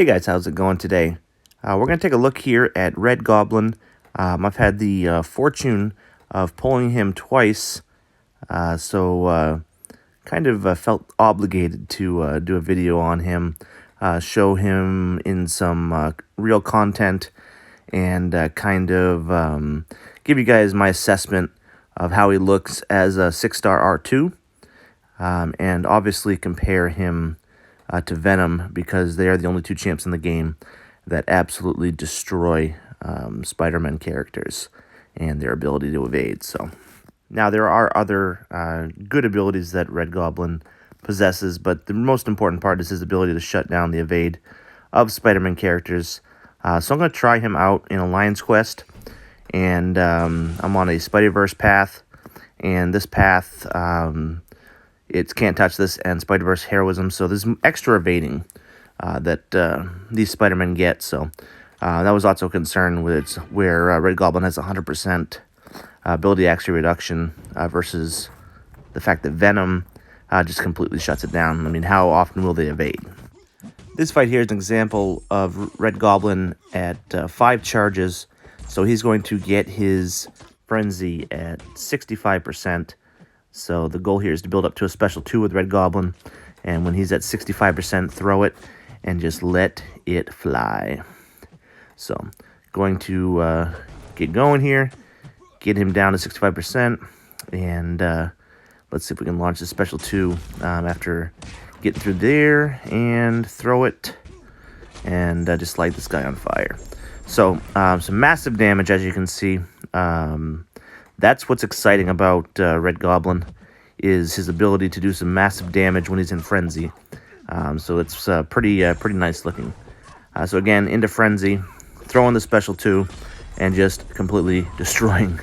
Hey guys, how's it going today? We're going to take a look here at Red Goblin. I've had the fortune of pulling him twice, so kind of felt obligated to do a video on him, show him in some real content, and kind of give you guys my assessment of how he looks as a 6-star R2, and obviously compare him to Venom, because they are the only two champs in the game that absolutely destroy Spider-Man characters and their ability to evade. So now there are other good abilities that Red Goblin possesses, but the most important part is his ability to shut down the evade of Spider-Man characters. So I'm going to try him out in Alliance Quest, and I'm on a Spiderverse path, and this path it can't touch this and Spiderverse heroism, so there's extra evading that these Spider-Men get. So that was also a concern with where Red Goblin has 100% ability accuracy reduction versus the fact that Venom just completely shuts it down. I mean, how often will they evade? This fight here is an example of Red Goblin at 5 charges, so he's going to get his Frenzy at 65%. So the goal here is to build up to a special 2 with Red Goblin, and when he's at 65%, throw it and just let it fly. So going to get going here, get him down to 65%, and let's see if we can launch the special 2 after getting through there, and throw it, and just light this guy on fire. So some massive damage, as you can see. That's what's exciting about Red Goblin, is his ability to do some massive damage when he's in Frenzy. So it's pretty nice looking. So again, into Frenzy, throwing the special 2, and just completely destroying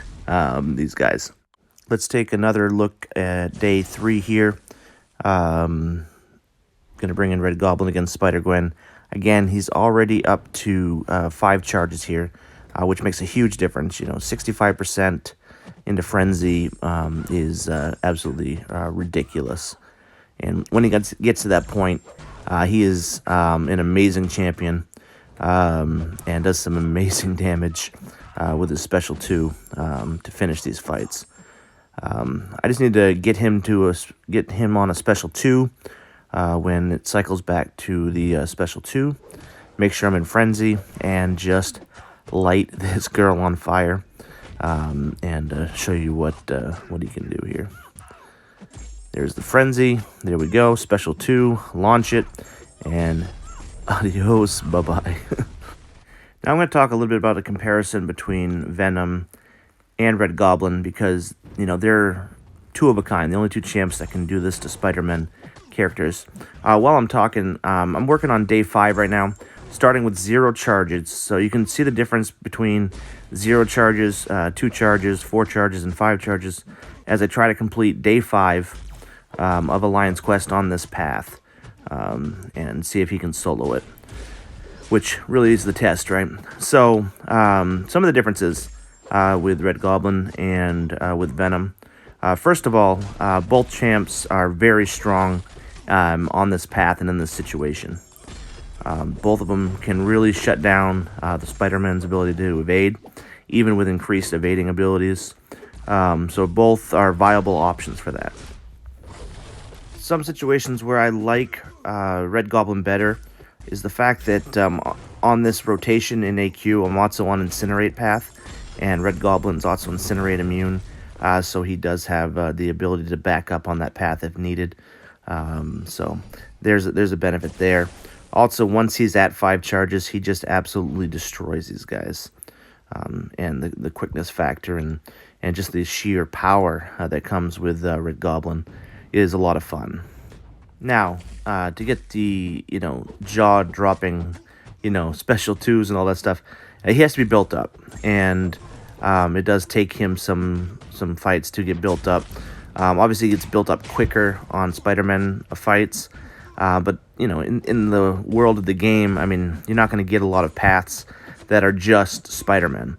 these guys. Let's take another look at day 3 here. Going to bring in Red Goblin against Spider-Gwen. Again, he's already up to 5 charges here, which makes a huge difference. 65% into Frenzy is absolutely ridiculous. And when he gets to that point, he is an amazing champion, and does some amazing damage with his special 2 to finish these fights. I just need to get him on a special 2 when it cycles back to the special 2. Make sure I'm in Frenzy and just light this girl on fire, and show you what he can do here. There's the Frenzy. There we go. Special 2. Launch it, and adios. Bye-bye. Now I'm going to talk a little bit about a comparison between Venom and Red Goblin, because they're 2 of a kind. The only 2 champs that can do this to Spider-Man characters. While I'm talking, I'm working on day 5 right now, starting with 0 charges. So you can see the difference between 0 charges, 2 charges, 4 charges, and 5 charges as I try to complete day 5 of Alliance Quest on this path, and see if he can solo it, which really is the test, right? So some of the differences with Red Goblin and with Venom. First of all, both champs are very strong on this path and in this situation. Both of them can really shut down the Spider-Man's ability to evade, even with increased evading abilities. So both are viable options for that. Some situations where I like Red Goblin better is the fact that on this rotation in AQ, I'm also on Incinerate path, and Red Goblin's also Incinerate immune, so he does have the ability to back up on that path if needed. So there's a benefit there. Also, once he's at 5 charges, he just absolutely destroys these guys. And the quickness factor and just the sheer power that comes with Red Goblin is a lot of fun. Now, to get the, jaw-dropping, special 2s and all that stuff, he has to be built up. And it does take him some fights to get built up. Obviously, he gets built up quicker on Spider-Man fights. But, in the world of the game, I mean, you're not going to get a lot of paths that are just Spider-Man.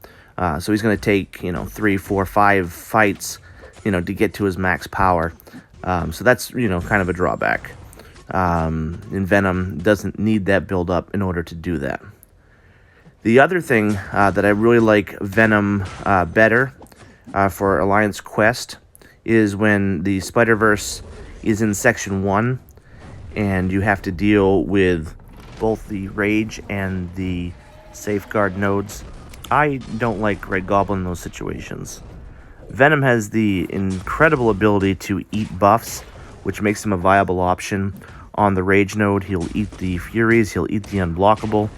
So he's going to take, 3, 4, 5 fights, to get to his max power. So that's, kind of a drawback. And Venom doesn't need that build up in order to do that. The other thing that I really like Venom better for Alliance Quest is when the Spiderverse is in Section 1 and you have to deal with both the Rage and the Safeguard nodes. I don't like Red Goblin in those situations. Venom has the incredible ability to eat buffs, which makes him a viable option. On the Rage node, he'll eat the Furies, he'll eat the Unblockable,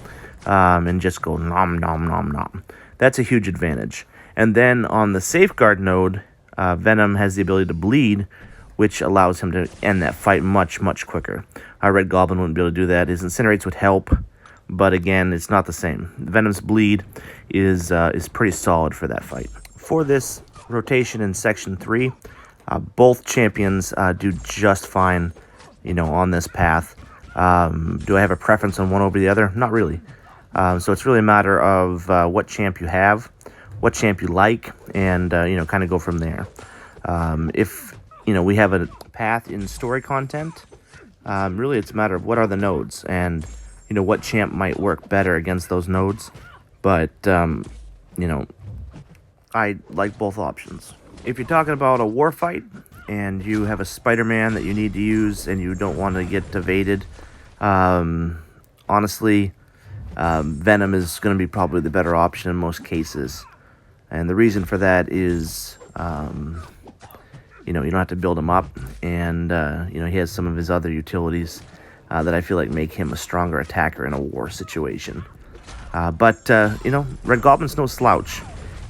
and just go nom nom nom nom. That's a huge advantage. And then on the Safeguard node, Venom has the ability to bleed, which allows him to end that fight much, much quicker. Red Goblin wouldn't be able to do that. His Incinerates would help, but again, it's not the same. Venom's bleed is pretty solid for that fight. For this rotation in Section 3, both champions do just fine, on this path. Do I have a preference on one over the other? Not really. So it's really a matter of what champ you have, what champ you like, and, kind of go from there. If, we have a path in story content, really it's a matter of what are the nodes and, what champ might work better against those nodes. But, I like both options. If you're talking about a war fight and you have a Spider-Man that you need to use and you don't want to get evaded, honestly, Venom is going to be probably the better option in most cases. And the reason for that is, you don't have to build him up, and, he has some of his other utilities that I feel like make him a stronger attacker in a war situation. But Red Goblin's no slouch.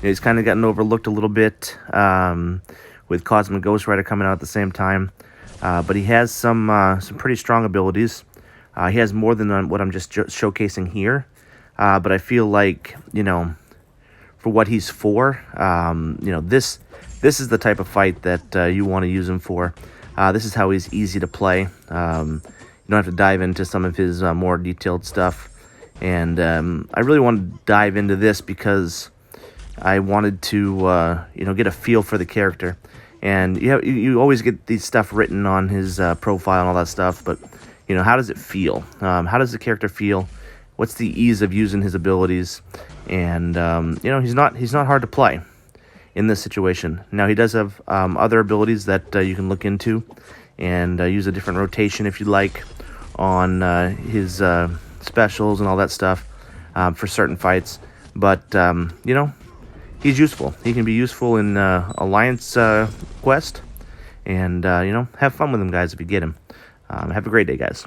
He's kind of gotten overlooked a little bit with Cosmic Ghost Rider coming out at the same time. But he has some pretty strong abilities. He has more than what I'm just showcasing here. But I feel like, for what he's for, this is the type of fight that you want to use him for. This is how he's easy to play. You don't have to dive into some of his more detailed stuff. And I really wanted to dive into this because I wanted to, get a feel for the character. And you always get these stuff written on his profile and all that stuff, but, how does it feel? How does the character feel? What's the ease of using his abilities? And, he's not hard to play in this situation. Now, he does have other abilities that you can look into and use a different rotation if you like on his specials and all that stuff for certain fights. But, he's useful. He can be useful in Alliance Quest. And, have fun with him, guys, if you get him. Have a great day, guys.